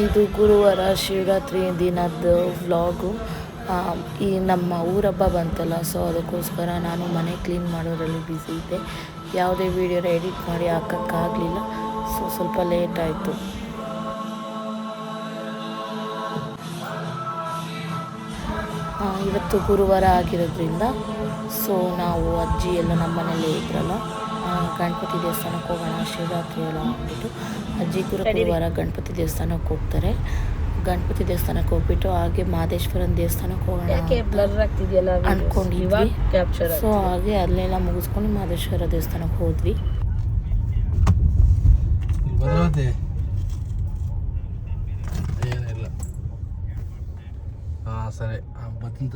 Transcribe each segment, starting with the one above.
ಇದು ಗುರುವಾರ ಶಿವರಾತ್ರಿ ದಿನದ ವ್ಲಾಗು. ಈ ನಮ್ಮ ಊರಬ್ಬ ಬಂತಲ್ಲ, ಸೊ ಅದಕ್ಕೋಸ್ಕರ ನಾನು ಮನೆ ಕ್ಲೀನ್ ಮಾಡೋದ್ರಲ್ಲಿ ಬ್ಯುಸಿ ಇದ್ದೆ. ಯಾವುದೇ ವೀಡಿಯೋನ ಎಡಿಟ್ ಮಾಡಿ ಹಾಕೋಕ್ಕಾಗಲಿಲ್ಲ, ಸೊ ಸ್ವಲ್ಪ ಲೇಟ್ ಆಯಿತು. ಇವತ್ತು ಗುರುವಾರ ಆಗಿರೋದ್ರಿಂದ ಸೊ ನಾವು ಅಜ್ಜಿ ಎಲ್ಲ ನಮ್ಮ ಮನೇಲೇ ಇದ್ರಲ್ಲ, ಗಣಪತಿ ದೇವಸ್ಥಾನಕ್ಕೆ ಹೋಗೋಣ ಶಿವರಾತ್ರಿ ಎಲ್ಲ ಅಂದ್ಬಿಟ್ಟು ಅಜ್ಜಿ ಗುರುವಾರ ಗಣಪತಿ ದೇವಸ್ಥಾನಕ್ಕೆ ಹೋಗ್ತಾರೆ. ಗಣಪತಿ ದೇವಸ್ಥಾನಕ್ಕೆ ಹೋಗ್ಬಿಟ್ಟು ಹಾಗೆ ಮಹದೇಶ್ವರನ ದೇವಸ್ಥಾನಕ್ಕೆ ಹೋಗೋಣ ಅಂದ್ಕೊಂಡಿದ್ವಿ. ಸೊ ಹಾಗೆ ಅಲ್ಲೆಲ್ಲ ಮುಗಿಸ್ಕೊಂಡು ಮಹದೇಶ್ವರ ದೇವಸ್ಥಾನಕ್ಕೆ ಹೋದ್ವಿ. ಸರಿ ಬತ್ತಂತ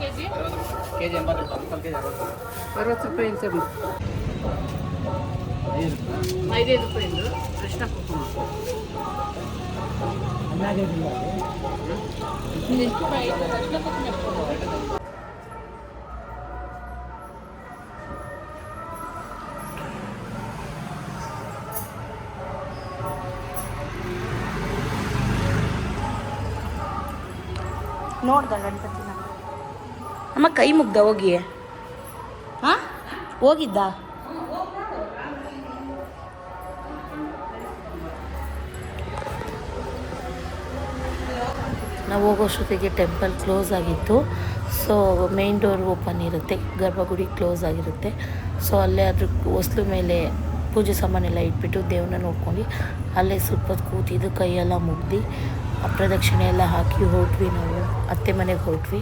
ಕೆಜಿ 60 ರೂಪಾಯಿ ಇಂಚ 5 ರೂಪಾಯಿ ಕೃಷ್ಣ ಕುಕುಮ ನೋಡ್ದ ಗಣಪತಿನ ನಮ್ಮ ಕೈ ಮುಗ್ದ ಹೋಗಿ ಹೋಗಿದ್ದ. ನಾವು ಹೋಗೋಷ್ಟೊತ್ತಿಗೆ ಟೆಂಪಲ್ ಕ್ಲೋಸ್ ಆಗಿತ್ತು. ಸೊ ಮೇನ್ ಡೋರ್ ಓಪನ್ ಇರುತ್ತೆ, ಗರ್ಭಗುಡಿ ಕ್ಲೋಸ್ ಆಗಿರುತ್ತೆ. ಸೊ ಅಲ್ಲೇ ಅದ್ರ ಹೊಸ್ಲು ಮೇಲೆ ಪೂಜೆ ಸಾಮಾನೆಲ್ಲ ಇಟ್ಬಿಟ್ಟು ದೇವ್ರನ್ನ ನೋಡ್ಕೊಂಡು ಅಲ್ಲೇ ಸ್ವಲ್ಪ ಕೂತಿದ್ದು ಕೈಯೆಲ್ಲ ಮುಗ್ದು ಪ್ರದಕ್ಷಿಣೆ ಎಲ್ಲ ಹಾಕಿ ಹೊರಟ್ವಿ. ನಾವು ಅತ್ತೆ ಮನೆಗೆ ಹೊರಟ್ವಿ.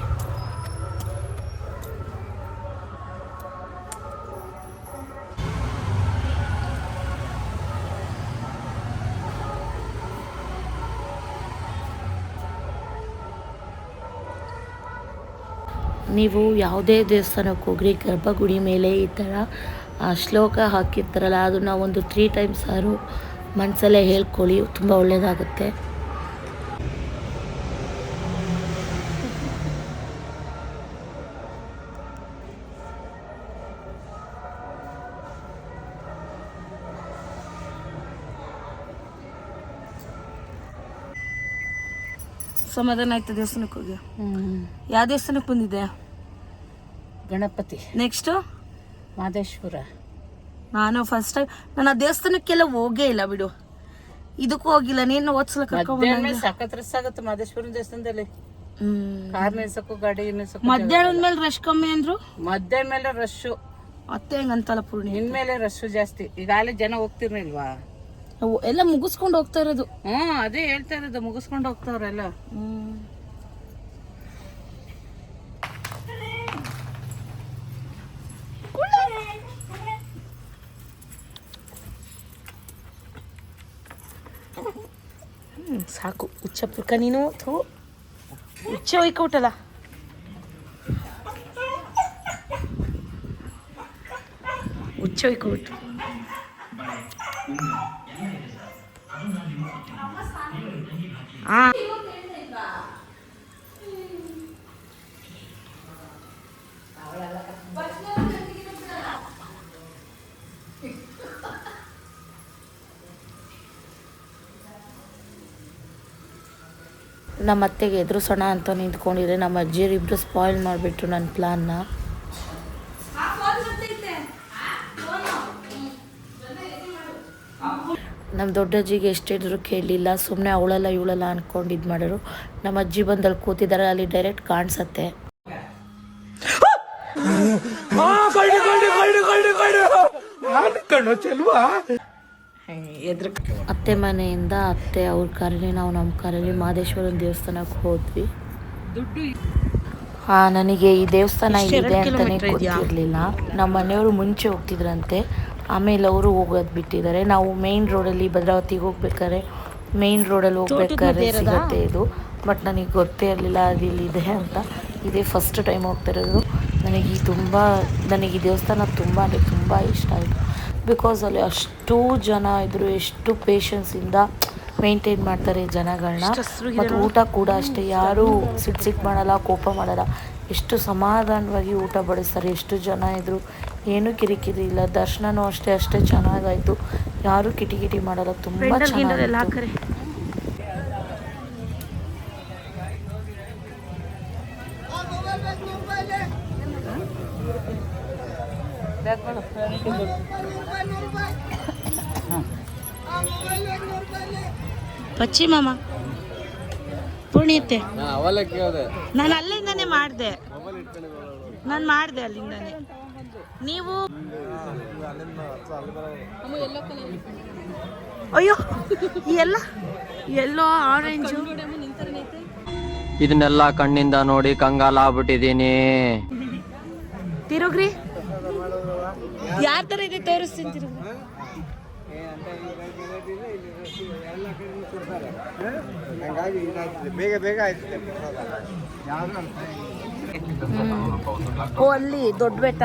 ನೀವು ಯಾವುದೇ ದೇವಸ್ಥಾನಕ್ಕೆ ಹೋಗ್ರಿ, ಗರ್ಭಗುಡಿ ಮೇಲೆ ಈ ಥರ ಶ್ಲೋಕ ಹಾಕಿರ್ತಾರಲ್ಲ, ಅದನ್ನು ಒಂದು 3 ಟೈಮ್ಸ್ ಆದ್ರೂ ಮನಸಲ್ಲೇ ಹೇಳ್ಕೊಳ್ಳಿ, ತುಂಬ ಒಳ್ಳೆಯದಾಗುತ್ತೆ. ಸಮಾಧಾನ ಆಯ್ತು ದೇವಸ್ಥಾನಕ್ಕೆ ಹೋಗಿ. ಯಾವ ದೇವಸ್ಥಾನಕ್ಕೆ ಬಂದಿದೆ? ಗಣಪತಿ. ನೆಕ್ಸ್ಟು ಮಹದೇಶ್ವರ. ನಾನು ಫಸ್ಟ್ ಟೈಮ್ ನಾನು ಆ ದೇವಸ್ಥಾನಕ್ಕೆಲ್ಲ ಹೋಗೇ ಇಲ್ಲ ಬಿಡು, ಇದಕ್ಕೂ ಹೋಗಿಲ್ಲ. ನೀನು ಓದ್ಸಲ ಸಖತ್ ರಸ್ ಆಗುತ್ತೆ ಮಹದೇಶ್ವರನ ದೇವಸ್ಥಾನದಲ್ಲಿ. ಕಾರ್ ನಿಲ್ಸಕ್ಕೂ ಗಾಡಿ ನಿಲ್ಸಕ್ಕೂ. ಮಧ್ಯಾಹ್ನದ ಮೇಲೆ ರಶ್ ಕಮ್ಮಿ ಅಂದ್ರು. ಮಧ್ಯಾಹ್ನ ಮೇಲೆ ರಶ್ಶು ಅತ್ತೆ ಹೆಂಗಂತಲ್ಲ ಪೂರ್ಣಿ, ಇನ್ಮೇಲೆ ರಶ್ಶು ಜಾಸ್ತಿ. ಈಗಾಗಲೇ ಜನ ಹೋಗ್ತಿರ್ಲಿಲ್ವಾ, ಎಲ್ಲ ಮುಗಿಸ್ಕೊಂಡು ಹೋಗ್ತಾ ಇರೋದು. ಅದೇ ಹೇಳ್ತಾ ಇರೋದು, ಮುಗಿಸ್ಕೊಂಡು ಹೋಗ್ತಾವ್ರೆಲ್ಲ. ಸಾಕು ಹುಚ್ಚ ಪುಕ್ಕ ನೀನು. ಹುಚ್ಚ ಹೊಯ್ಕೊಟ್ಟಲ್ಲ. ಹುಚ್ಚ ಹೊಯ್ಕೊಬಿಟ್ಟು ನಮ್ಮ ಅತ್ತೆಗೆ ಎದುರಿಸೋಣ ಅಂತ ನಿಂತ್ಕೊಂಡಿದ್ರೆ ನಮ್ಮ ಅಜ್ಜಿಯರಿಬ್ಬರು ಸ್ಪಾಯ್ಲ್ ಮಾಡಿಬಿಟ್ರು ನನ್ನ ಪ್ಲಾನ್ನ. ನಮ್ಮ ದೊಡ್ಡಜ್ಜಿಗೆ ಎಷ್ಟಿದ್ರು ಕೇಳಲಿಲ್ಲ, ಸುಮ್ಮನೆ ಅವಳಲ್ಲ ಇವಳಲ್ಲ ಅಂದ್ಕೊಂಡು ಇದು ಮಾಡೋರು. ನಮ್ಮ ಅಜ್ಜಿ ಬಂದಲ್ಲಿ ಕೂತಿದ್ದಾರೆ, ಅಲ್ಲಿ ಡೈರೆಕ್ಟ್ ಕಾಣಿಸತ್ತೆ. ಅತ್ತೆ ಮನೆಯಿಂದ ಅತ್ತೆ ಅವ್ರ ಕಾರಲ್ಲಿ ನಾವು ನಮ್ಮ ಕಾರಲ್ಲಿ ಮಹದೇಶ್ವರನ ದೇವಸ್ಥಾನಕ್ಕೆ ಹೋದ್ವಿ. ನನಗೆ ಈ ದೇವಸ್ಥಾನ ಇದೆ ಅಂತಲೇ ಗೊತ್ತಿರಲಿಲ್ಲ. ನಮ್ಮ ಮನೆಯವರು ಮುಂಚೆ ಹೋಗ್ತಿದ್ರಂತೆ, ಆಮೇಲೆ ಅವರು ಹೋಗೋದು ಬಿಟ್ಟಿದ್ದಾರೆ. ನಾವು ಮೇನ್ ರೋಡಲ್ಲಿ ಭದ್ರಾವತಿಗೆ ಹೋಗ್ಬೇಕಾದ್ರೆ ಮೇನ್ ರೋಡಲ್ಲಿ ಹೋಗ್ಬೇಕಾದ್ರೆ ಸಿಗುತ್ತೆ ಇದು, ಬಟ್ ನನಗೆ ಗೊತ್ತೇ ಇರಲಿಲ್ಲ ಅದು ಇಲ್ಲಿದೆ ಅಂತ. ಇದೇ ಫಸ್ಟ್ ಟೈಮ್ ಹೋಗ್ತಿರೋದು. ನನಗೆ ಈ ದೇವಸ್ಥಾನ ತುಂಬ ಅಂದರೆ ತುಂಬ ಇಷ್ಟ ಆಯಿತು. ಬಿಕಾಸ್ ಅಲ್ಲಿ ಅಷ್ಟು ಜನ ಇದ್ದರು, ಎಷ್ಟು ಪೇಷನ್ಸಿಂದ ಮೇಂಟೈನ್ ಮಾಡ್ತಾರೆ ಜನಗಳನ್ನ. ಮತ್ತು ಊಟ ಕೂಡ ಅಷ್ಟೇ, ಯಾರೂ ಸಿಟ್ಟು ಮಾಡಲ್ಲ, ಕೋಪ ಮಾಡಲ್ಲ. ಎಷ್ಟು ಸಮಾಧಾನವಾಗಿ ಊಟ ಬಡಿಸ್ತಾರೆ. ಎಷ್ಟು ಜನ ಇದ್ದರು, ಏನೂ ಕಿರಿಕಿರಿ ಇಲ್ಲ. ದರ್ಶನನೂ ಅಷ್ಟೇ ಚೆನ್ನಾಗಾಯಿತು. ಯಾರೂ ಕಿಟಿ ಮಾಡಲ್ಲ, ತುಂಬ ಚೆನ್ನಾಗಿತ್ತು. ಪಚ್ಚಿ ಮಾಮ ಪುಣ್ಯತೆ ನಾನು ಅಲ್ಲಿಂದಾನೆ ಮಾಡಿದೆ, ಅಲ್ಲಿಂದಾನೆ. ನೀವು ಅಯ್ಯೋ ಎಲ್ಲೋ ಆರೆಂಜು ಇದನ್ನೆಲ್ಲ ಕಣ್ಣಿಂದ ನೋಡಿ ಕಂಗಾಲಾಗ್ಬಿಟ್ಟಿದೀನಿ. ತಿರುಗ್ರಿ, ಯಾರ ತರ ಇದೆ ತೋರಿಸ್ತೀನಿ. ತಿರುಗ್ರಿ. ಓ ಅಲ್ಲಿ ದೊಡ್ಡ ಬೆಟ್ಟ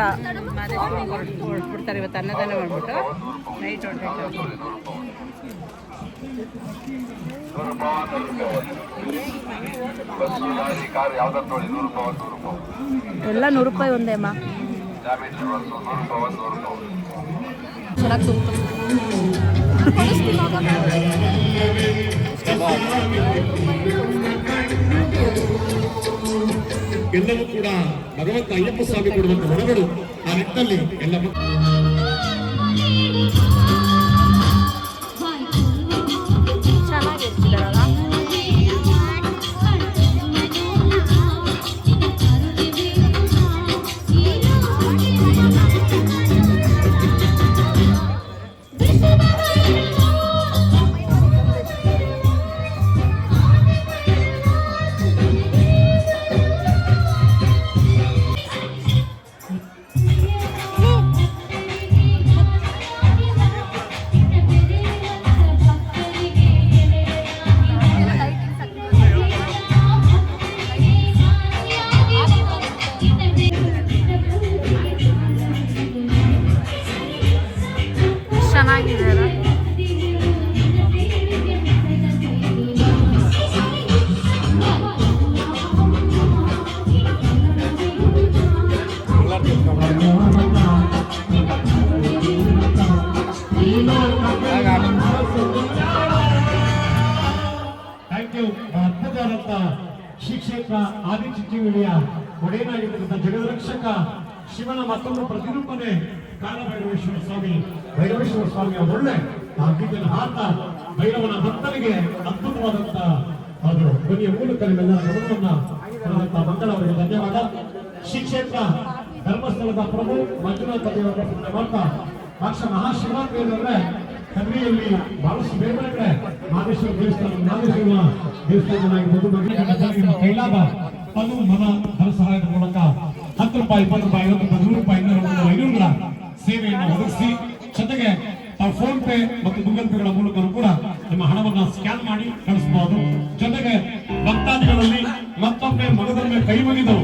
ಹೊರಟ್ಬಿಡ್ತಾರೆ ಇವತ್ತು. ಅನ್ನದಾನ ಮಾಡ್ಬಿಟ್ಟು ನೈಟ್ ಎಲ್ಲ 100 ರೂಪಾಯಿ ಒಂದೇ ಅಮ್ಮ. ಚೆನ್ನಾಗಿ ಎಲ್ಲವೂ ಕೂಡ ಭಗವಂತ ಅಯ್ಯಪ್ಪ ಸ್ವಾಮಿ ಕೊಡುವಂತ ವರಗಳು. ಆ ನಿಟ್ಟಿನಲ್ಲಿ ಎಲ್ಲ ಅದ್ಭುತವಾದಂತ ಶ್ರೀ ಕ್ಷೇತ್ರ ಆದಿಚುಂಚನಗಿರಿಯ ಒಡೆಯನಾಗಿರ್ತಕ್ಕಂಥ ಜಗದ್ರಕ್ಷಕ ಶಿವನ ಮತ್ತೊಂದು ಪ್ರತಿರೂಪನೆ ಕಾಲಭೈರವೇಶ್ವರ ಸ್ವಾಮಿಯ ಒಳ್ಳೆ ಆ ಗೀತೆಯನ್ನು ಹಾಡ್ತಾ ಭೈರವನ ಭಕ್ತರಿಗೆ ಅದ್ಭುತವಾದಂತ ಅದು ಧ್ವನಿಯ ಮೂಲಕ ನಿಮ್ಮೆಲ್ಲರ ಗಮನವನ್ನ ಕೊಡುವಂತ ಮಂಗಳ ಅವರಿಗೆ ಧನ್ಯವಾದ. ಶ್ರೀ ಕ್ಷೇತ್ರ ಧರ್ಮಸ್ಥಳದ ಪ್ರಭು ಮಂಜುನಾಥ ದೇವರ ಮಾಡ್ತಾ ಪಕ್ಷ ಮಹಾಶಿವರಾತ್ರಿ ಅಂದ್ರೆ ಕನ್ನಡಿಯಲ್ಲಿ ಬಹಳಷ್ಟು ಬೇರೆ ಬೇರೆ ಕಡೆ ಮಾದೇಶ್ವರ ದೇವಸ್ಥಾನ ಕೈಲಾಭ ಅದು ಮನ ಧನ ಸಹಾಯದ ಮೂಲಕ 10 ರೂಪಾಯಿ 20 ರೂಪಾಯಿ 50 ರೂಪಾಯಿ 100 ರೂಪಾಯಿ 200 500ಗಳ ಸೇವೆಯನ್ನು ಒದಗಿಸಿ ಜೊತೆಗೆ ತಾವು ಫೋನ್ ಪೇ ಮತ್ತು ಗೂಗಲ್ ಪೇಗಳ ಮೂಲಕ ಕೂಡ ನಿಮ್ಮ ಹಣವನ್ನ ಸ್ಕ್ಯಾನ್ ಮಾಡಿ ಕಳಿಸಬಹುದು. ಜೊತೆಗೆ ಭಕ್ತಾದಿಗಳಲ್ಲಿ ಮತ್ತೊಮ್ಮೆ ಮನದೊಮ್ಮೆ ಕೈ ಮುಗಿದು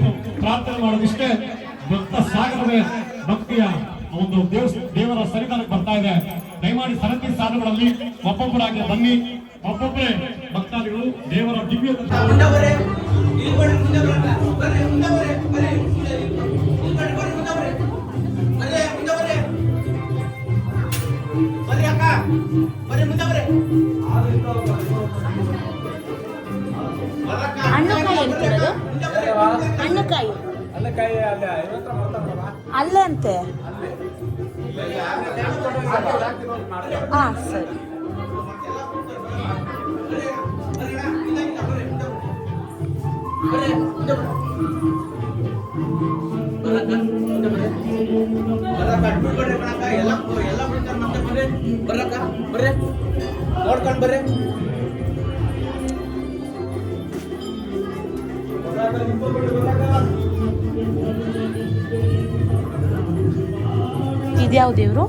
ಪ್ರಾರ್ಥನೆ ಮಾಡೋದಿಷ್ಟೇ. ಭಕ್ತ ಸಾಗರವೇ ಭಕ್ತಿಯ ಒಂದು ದೇವರ ಸನ್ನಿಧಾನಕ್ಕೆ ಬರ್ತಾ ಇದೆ. ದಯಮಾಡಿ ಸರತಿ ಸಾಲುಗಳಲ್ಲಿ ಒಬ್ಬೊಬ್ಬರಾಗಿ ಬನ್ನಿ. ಒಬ್ಬೊಬ್ಬರೇ ಭಕ್ತಾದಿಗಳು ದೇವರ ದಿವ್ಯ ಹಣ್ಣುಕಾಯಿ ಅಲ್ಲೇ ಅಂತೆ. ಹಾ ಸರಿ. ನೋಡ್ಕೊಂಡು ಬರ್ರಿ. ಇದ್ಯಾವ ದೇವ್ರು?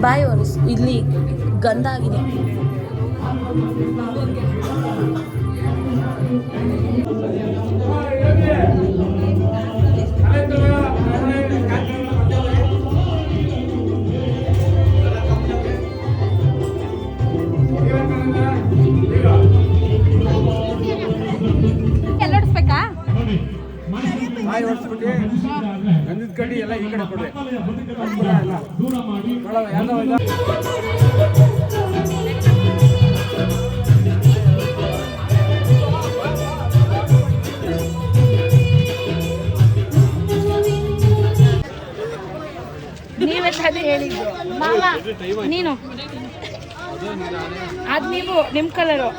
ಬಾಯ್ ಇಲ್ಲಿ ಗಂಧ ಆಗಿದೆ. ಗಂಧದ ಕಡ್ಡಿ ಎಲ್ಲ ಈ ಕಡೆ ಕೊಡ್ರಿ. ದೂರ ಮಾಡಿ ನೀವೇ ತಾನೇ ಹೇಳಿದ್ದು ಮಾಮ, ನೀನು ಅದು ನೀವು ನಿಮ್ಮ ಕಲರು.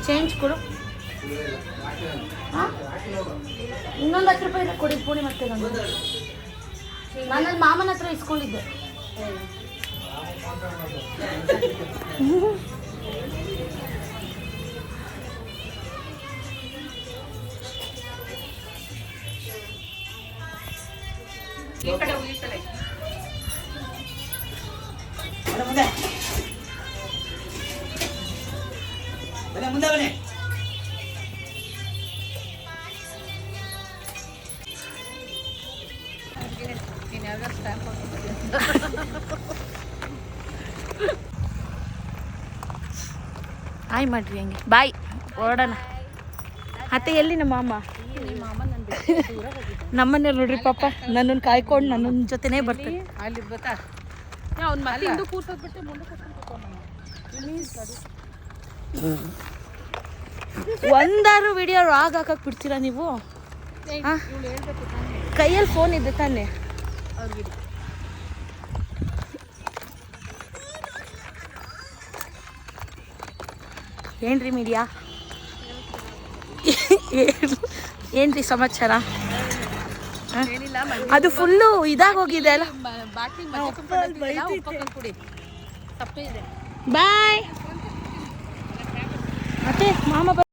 ಚೇಂಜ್ ಕೊಡು. ಇನ್ನೊಂದು 10 ರೂಪಾಯಿ ಕೊಡಿ ಪೂಣಿ. ಮತ್ತೆ ನಾನು ಮಾಮನ ಹತ್ರ ಇಸ್ಕೊಂಡಿದ್ದೆ. ಆಯ್ ಮಾಡ್ರಿ ಹಂಗೆ. ಬಾಯ್, ಹೊರಡೋಣ. ಅತ್ತೆ ಎಲ್ಲಿ ನಮ್ಮ ಮಾಮ? ನಮ್ಮನೆ ನೋಡ್ರಿ ಪಾಪ, ನನ್ನನ್ನು ಕಾಯ್ಕೊಂಡು ನನ್ನ ಜೊತೆನೇ ಬರ್ತಾರೆ. ಅಲ್ಲಿ ಗೊತ್ತಾ ಒಂದಾರು ವಿಡಿಯೋ ರಾಗ್ ಹಾಕಕ್ ಬಿಡ್ತೀರಾ ನೀವು? ಕೈಯಲ್ಲಿ ಫೋನ್ ಇದೆ ತಾನೆ? ಏನ್ರಿ ಮೀಡಿಯಾ, ಏನ್ರಿ ಸಮಾಚಾರ? ಅದು ಫುಲ್ಲು ಇದಾಗೋಗಿದೆ ಅಲ್ಲ. ಬಾಯ್. ಮತ್ತೆ ಮಾಮ